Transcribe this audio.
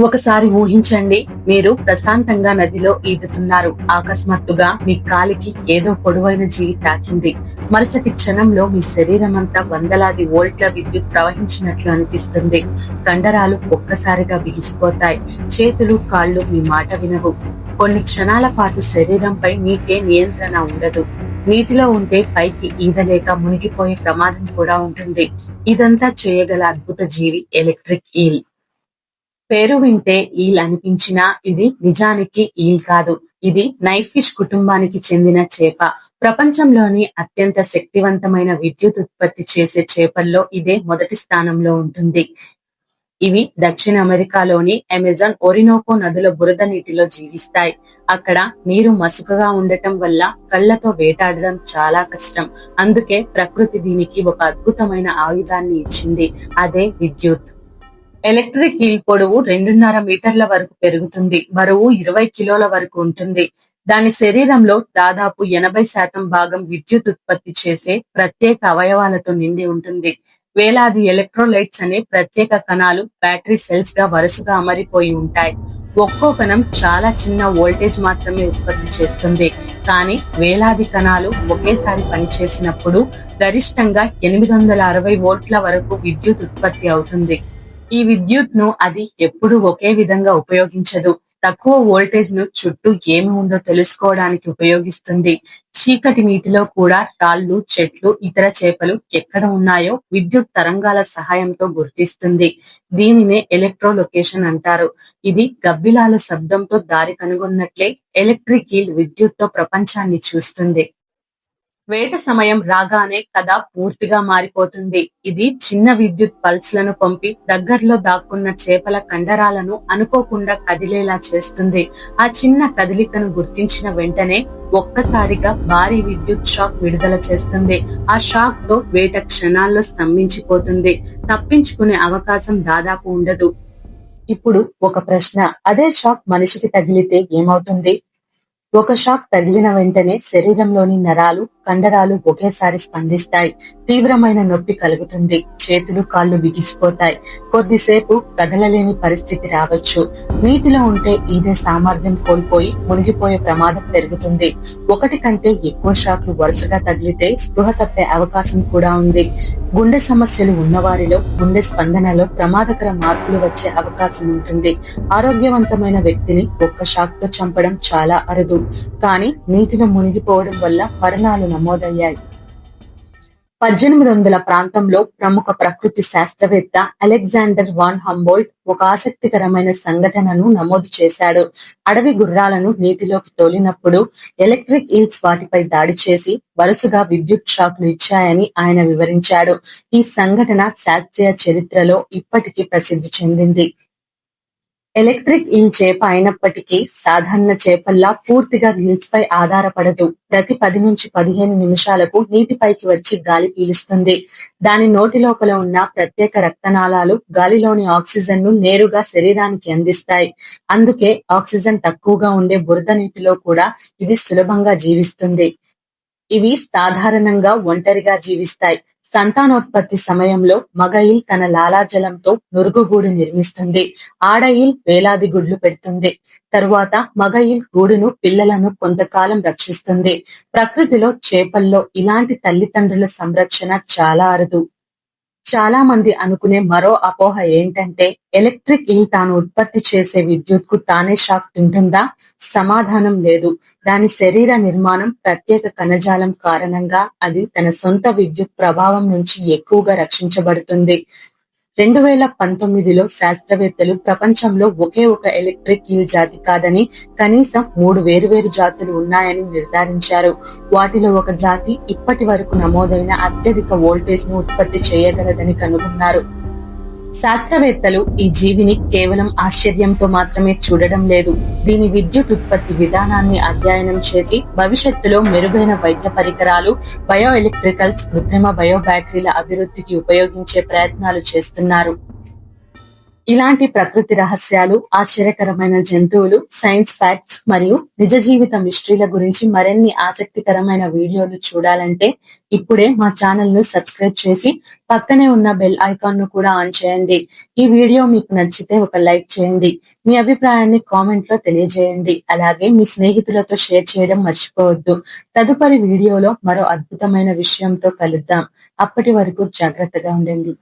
ఒకసారి ఊహించండి, మీరు ప్రశాంతంగా నదిలో ఈదుతున్నారు. అకస్మాత్తుగా మీ కాలికి ఏదో పొడవైన జీవి తాకింది. మరుసటి క్షణంలో మీ శరీరం అంతా వందలాది వోల్ట్ల విద్యుత్ ప్రవహించినట్లు అనిపిస్తుంది. కండరాలు ఒక్కసారిగా బిగిసిపోతాయి. చేతులు కాళ్ళు మీ మాట వినవు. కొన్ని క్షణాల పాటు శరీరంపై మీకే నియంత్రణ ఉండదు. నీటిలో ఉంటే పైకి ఈదలేక మునిగిపోయే ప్రమాదం కూడా ఉంటుంది. ఇదంతా చేయగల అద్భుత జీవి ఎలక్ట్రిక్ ఈల్. పేరు వింటే ఈల్ అనిపించినా ఇది నిజానికి ఈల్ కాదు. ఇది నైట్ ఫిష్ కుటుంబానికి చెందిన చేప. ప్రపంచంలోని అత్యంత శక్తివంతమైన విద్యుత్ ఉత్పత్తి చేసే చేపల్లో ఇదే మొదటి స్థానంలో ఉంటుంది. ఇవి దక్షిణ అమెరికాలోని అమెజాన్, ఒరినోకో నదుల బురద నీటిలో జీవిస్తాయి. అక్కడ నీరు మసుకగా ఉండటం వల్ల కళ్లతో వేటాడడం చాలా కష్టం. అందుకే ప్రకృతి దీనికి ఒక అద్భుతమైన ఆయుధాన్ని ఇచ్చింది. అదే విద్యుత్. ఎలక్ట్రిక్ ఈల్ పొడవు 2.5 మీటర్ల వరకు పెరుగుతుంది. బరువు 20 కిలోల వరకు ఉంటుంది. దాని శరీరంలో దాదాపు 80% భాగం విద్యుత్ ఉత్పత్తి చేసే ప్రత్యేక అవయవాలతో నిండి ఉంటుంది. వేలాది ఎలక్ట్రోలైట్స్ అనే ప్రత్యేక కణాలు బ్యాటరీ సెల్స్ గా వరుసగా అమరిపోయి ఉంటాయి. ఒక్కో కణం చాలా చిన్న వోల్టేజ్ మాత్రమే ఉత్పత్తి చేస్తుంది. కానీ వేలాది కణాలు ఒకేసారి పనిచేసినప్పుడు గరిష్టంగా 860 వోల్ట్ల వరకు విద్యుత్ ఉత్పత్తి అవుతుంది. ఈ విద్యుత్ ను అది ఎప్పుడూ ఒకే విధంగా ఉపయోగించదు. తక్కువ వోల్టేజ్ ను చుట్టూ ఏమి ఉందో తెలుసుకోవడానికి ఉపయోగిస్తుంది. చీకటి నీటిలో కూడా రాళ్లు, చెట్లు, ఇతర చేపలు ఎక్కడ ఉన్నాయో విద్యుత్ తరంగాల సహాయంతో గుర్తిస్తుంది. దీనినే ఎలక్ట్రోలొకేషన్ అంటారు. ఇది గబ్బిలాల శబ్దంతో దారి కనుగొన్నట్లే ఎలక్ట్రిక్ ఈల్ విద్యుత్తో ప్రపంచాన్ని చూస్తుంది. వేట సమయం రాగానే కథ పూర్తిగా మారిపోతుంది. ఇది చిన్న విద్యుత్ పల్స్ లను పంపి దగ్గరలో దాక్కున్న చేపల కండరాలను అనుకోకుండా కదిలేలా చేస్తుంది. ఆ చిన్న కదలికను గుర్తించిన వెంటనే ఒక్కసారిగా భారీ విద్యుత్ షాక్ విడుదల చేస్తుంది. ఆ షాక్ తో వేట క్షణాల్లో స్తంభించిపోతుంది. తప్పించుకునే అవకాశం దాదాపు ఉండదు. ఇప్పుడు ఒక ప్రశ్న, అదే షాక్ మనిషికి తగిలితే ఏమవుతుంది? ఒక షాక్ తగిలిన వెంటనే శరీరంలోని నరాలు, కండరాలు ఒకేసారి స్పందిస్తాయి. తీవ్రమైన నొప్పి కలుగుతుంది. చేతులు, కాళ్ళు బిగిసిపోతాయి. కొద్దిసేపు కదలలేని పరిస్థితి రావచ్చు. నీటిలో ఉంటే ఈదే సామర్థ్యం కోల్పోయి మునిగిపోయే ప్రమాదం పెరుగుతుంది. ఒకటి కంటే ఎక్కువ షాక్లు వరుసగా తగిలితే స్పృహ తప్పే అవకాశం కూడా ఉంది. గుండె సమస్యలు ఉన్నవారిలో గుండె స్పందనలో ప్రమాదకర మార్పులు వచ్చే అవకాశం ఉంటుంది. ఆరోగ్యవంతమైన వ్యక్తిని ఒక్క షాక్ తో చంపడం చాలా అరుదు. కానీ నీటిలో మునిగిపోవడం వల్ల మరణాలు నమోదయ్యాయి. 1800 ప్రాంతంలో ప్రముఖ ప్రకృతి శాస్త్రవేత్త అలెగ్జాండర్ వాన్ హంబోల్ట్ ఒక ఆసక్తికరమైన సంఘటనను నమోదు చేశాడు. అడవి గుర్రాలను నీటిలోకి తోలినప్పుడు ఎలక్ట్రిక్ ఈల్స్ వాటిపై దాడి చేసి వరుసగా విద్యుత్ షాక్లు ఇచ్చాయని ఆయన వివరించాడు. ఈ సంఘటన శాస్త్రీయ చరిత్రలో ఇప్పటికీ ప్రసిద్ధి చెందింది. ఎలక్ట్రిక్ ఈల్ చేప అయినప్పటికీ సాధారణ చేపల్లా పూర్తిగా గిల్స్ పై ఆధారపడదు. ప్రతి 10 నుంచి 15 నిమిషాలకు నీటిపైకి వచ్చి గాలి పీలుస్తుంది. దాని నోటి లోపల ఉన్న ప్రత్యేక రక్తనాళాలు గాలిలోని ఆక్సిజన్ ను నేరుగా శరీరానికి అందిస్తాయి. అందుకే ఆక్సిజన్ తక్కువగా ఉండే బురద నీటిలో కూడా ఇది సులభంగా జీవిస్తుంది. ఇవి సాధారణంగా ఒంటరిగా జీవిస్తాయి. సంతానోత్పత్తి సమయంలో మగ ఈల్ తన లాలాజలంతో నురుగుగూడు నిర్మిస్తుంది. ఆడ ఈల్ వేలాది గుడ్లు పెడుతుంది. తరువాత మగ ఈల్ గూడును, పిల్లలను కొంతకాలం రక్షిస్తుంది. ప్రకృతిలో చేపల్లో ఇలాంటి తల్లిదండ్రుల సంరక్షణ చాలా అరుదు. చాలా మంది అనుకునే మరో అపోహ ఏంటంటే ఎలక్ట్రిక్ ఈల్ తాను ఉత్పత్తి చేసే విద్యుత్ కు తానే షాక్ తింటుందా? సమాధానం లేదు. దాని శరీర నిర్మాణం, ప్రత్యేక కణజాలం కారణంగా అది తన సొంత విద్యుత్ ప్రభావం నుంచి ఎక్కువగా రక్షించబడుతుంది. 2019లో శాస్త్రవేత్తలు ప్రపంచంలో ఒకే ఒక ఎలక్ట్రిక్ ఈల్ జాతి కాదని కనీసం 3 వేరువేరు జాతులు ఉన్నాయని నిర్ధారించారు. వాటిలో ఒక జాతి ఇప్పటి వరకు నమోదైన అత్యధిక వోల్టేజ్ ను ఉత్పత్తి చేయగలదని కనుగొన్నారు. శాస్త్రవేత్తలు ఈ జీవిని కేవలం ఆశ్చర్యంతో మాత్రమే చూడడం లేదు. దీని విద్యుత్ ఉత్పత్తి విధానాన్ని అధ్యయనం చేసి భవిష్యత్తులో మెరుగైన వైద్య పరికరాలు, బయో ఎలక్ట్రికల్స్, కృత్రిమ బయో బ్యాటరీల అభివృద్ధికి ఉపయోగించే ప్రయత్నాలు చేస్తున్నారు. ఇలాంటి ప్రకృతి రహస్యాలు, ఆశ్చర్యకరమైన జంతువులు, సైన్స్ ఫ్యాక్ట్స్ మరియు నిజ జీవిత మిస్టరీల గురించి మరిన్ని ఆసక్తికరమైన వీడియోలు చూడాలంటే ఇప్పుడే మా ఛానల్ ను సబ్స్క్రైబ్ చేసి పక్కనే ఉన్న బెల్ ఐకాన్ ను కూడా ఆన్ చేయండి. ఈ వీడియో మీకు నచ్చితే ఒక లైక్ చేయండి. మీ అభిప్రాయాన్ని కామెంట్ లో తెలియజేయండి. అలాగే మీ స్నేహితులతో షేర్ చేయడం మర్చిపోవద్దు. తదుపరి వీడియోలో మరో అద్భుతమైన విషయంతో కలుద్దాం. అప్పటి వరకు జాగ్రత్తగా ఉండండి.